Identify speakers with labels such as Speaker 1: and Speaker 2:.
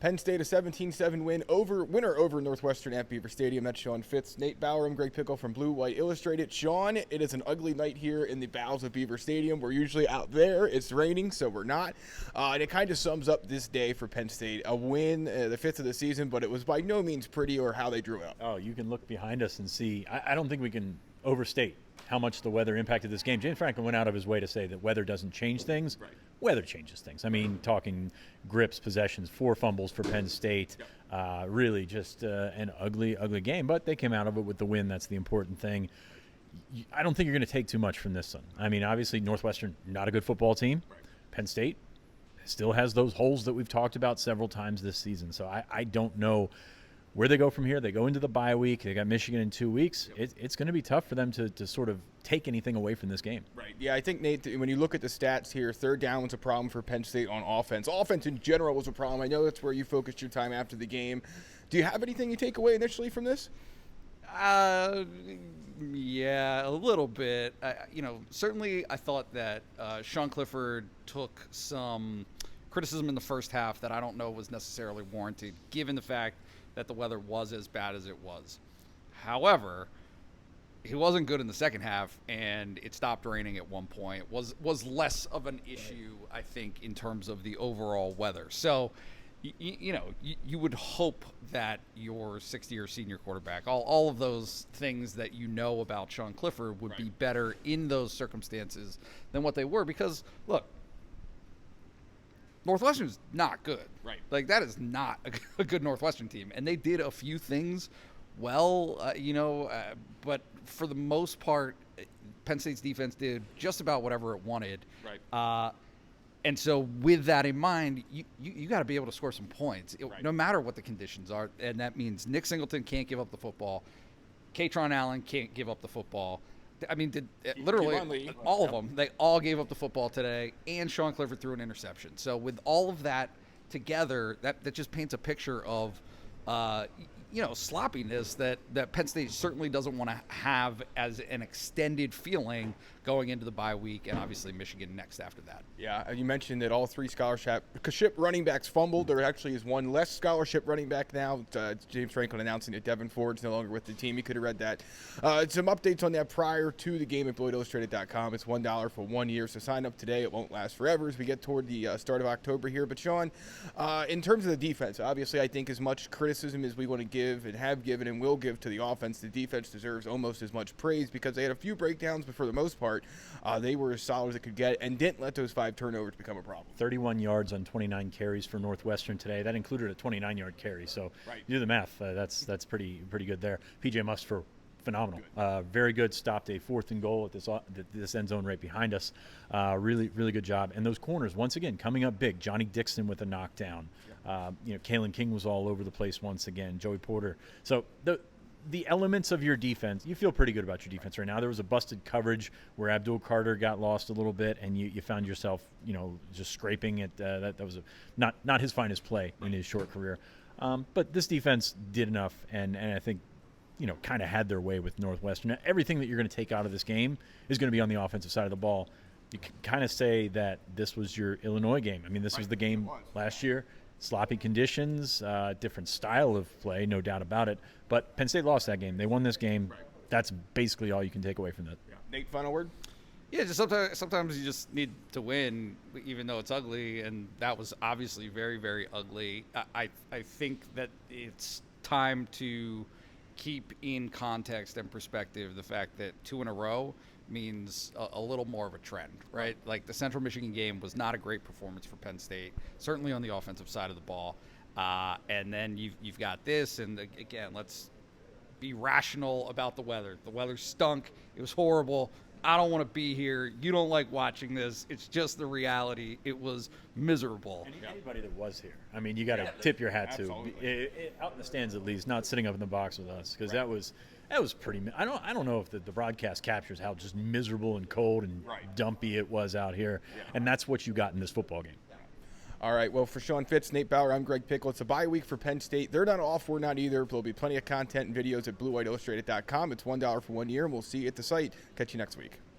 Speaker 1: Penn State a 17-7 winner over Northwestern at Beaver Stadium. That's Sean Fitz, Nate Bauer. I'm Greg Pickle from Blue White Illustrated. Sean, it is an ugly night here in the bowels of Beaver Stadium. We're usually out there. It's raining, so we're not. And it kind of sums up this day for Penn State. A win, the fifth of the season, but it was by no means pretty or how they drew up.
Speaker 2: Oh, you can look behind us and see. I don't think we can overstate how much the weather impacted this game. James Franklin went out of his way to say that weather doesn't change things.
Speaker 1: Right.
Speaker 2: Weather changes things. I mean, talking grips, possessions, 4 fumbles for Penn State. Really just an ugly, ugly game. But they came out of it with the win. That's the important thing. I don't think you're going to take too much from this one. I mean, obviously, Northwestern, not a good football team.
Speaker 1: Right.
Speaker 2: Penn State still has those holes that we've talked about several times this season. So I don't know where they go from here. They go into the bye week. They got Michigan in 2 weeks.
Speaker 1: Yep.
Speaker 2: It's going to be tough for them to sort of take anything away from this game.
Speaker 1: Right. Yeah, I think, Nate, when you look at the stats here, third down was a problem for Penn State on offense. Offense in general was a problem. I know that's where you focused your time after the game. Do you have anything you take away initially from this?
Speaker 3: Yeah, a little bit. Certainly I thought that Sean Clifford took some criticism in the first half that I don't know was necessarily warranted, given the fact that the weather was as bad as it was. However, he wasn't good in the second half, and it stopped raining at one point. Was less of an issue, I think, in terms of the overall weather. So, you would hope that your 60-year senior quarterback, all of those things that you know about Sean Clifford would be better in those circumstances than what they were. Because, look, Northwestern's not good.
Speaker 1: Right.
Speaker 3: Like, that is not a good Northwestern team. And they did a few things well, but for the most part, Penn State's defense did just about whatever it wanted.
Speaker 1: Right.
Speaker 3: And so with that in mind, you got to be able to score some points,
Speaker 1: Right.
Speaker 3: no matter what the conditions are. And that means Nick Singleton can't give up the football. Katron Allen can't give up the football. I mean, literally all of them. They all gave up the football today, and Sean Clifford threw an interception. So with all of that together, that just paints a picture of, sloppiness that Penn State certainly doesn't want to have as an extended feeling going into the bye week, and obviously Michigan next after that.
Speaker 1: Yeah, you mentioned that all 3 scholarship running backs fumbled. There actually is one less scholarship running back now. James Franklin announcing that Devyn Ford's no longer with the team. You could have read that. Some updates on that prior to the game at BlueWhiteIllustrated.com. It's $1 for 1 year, so sign up today. It won't last forever as we get toward the start of October here. But, Sean, in terms of the defense, obviously I think as much criticism as we want to give and have given and will give to the offense, the defense deserves almost as much praise because they had a few breakdowns, but for the most part, they were as solid as it could get and didn't let those 5 turnovers become a problem.
Speaker 2: 31 yards on 29 carries for Northwestern today. That included a 29-yard carry. So you do the math. That's pretty good there. P.J. Mustfer, phenomenal. Very good. Stopped a 4th and goal at this end zone right behind us. Really, really good job. And those corners, once again, coming up big. Johnny Dixon with a knockdown. Kalen King was all over the place once again. Joey Porter. So the elements of your defense, you feel pretty good about your defense right now. There was a busted coverage where Abdul Carter got lost a little bit, and you found yourself, just scraping it. That was not his finest play in his short career. But this defense did enough, and I think, kind of had their way with Northwestern. Everything that you're going to take out of this game is going to be on the offensive side of the ball. You can kind of say that this was your Illinois game. I mean, this was the game last year. Sloppy conditions, different style of play, no doubt about it. But Penn State lost that game. They won this game.
Speaker 1: Right.
Speaker 2: That's basically all you can take away from that.
Speaker 1: Yeah. Nate, final word?
Speaker 3: Yeah, just sometimes you just need to win, even though it's ugly, and that was obviously very, very ugly. I think that it's time to keep in context and perspective the fact that 2 in a row means a little more of a trend, right? Like the Central Michigan game was not a great performance for Penn State, certainly on the offensive side of the ball. And then you've got this, and again, let's be rational about the weather. The weather stunk. It was horrible. I don't want to be here. You don't like watching this. It's just the reality. It was miserable.
Speaker 2: And anybody that was here, I mean, you got to tip your hat to. Out in the stands at least, not sitting up in the box with us, because that was pretty. I don't know if the broadcast captures how just miserable and cold and dumpy it was out here, and that's what you got in this football game.
Speaker 1: All right, well, for Sean Fitz, Nate Bauer, I'm Greg Pickle. It's a bye week for Penn State. They're not off. We're not either. There'll be plenty of content and videos at BlueWhiteIllustrated.com. It's $1 for 1 year, and we'll see you at the site. Catch you next week.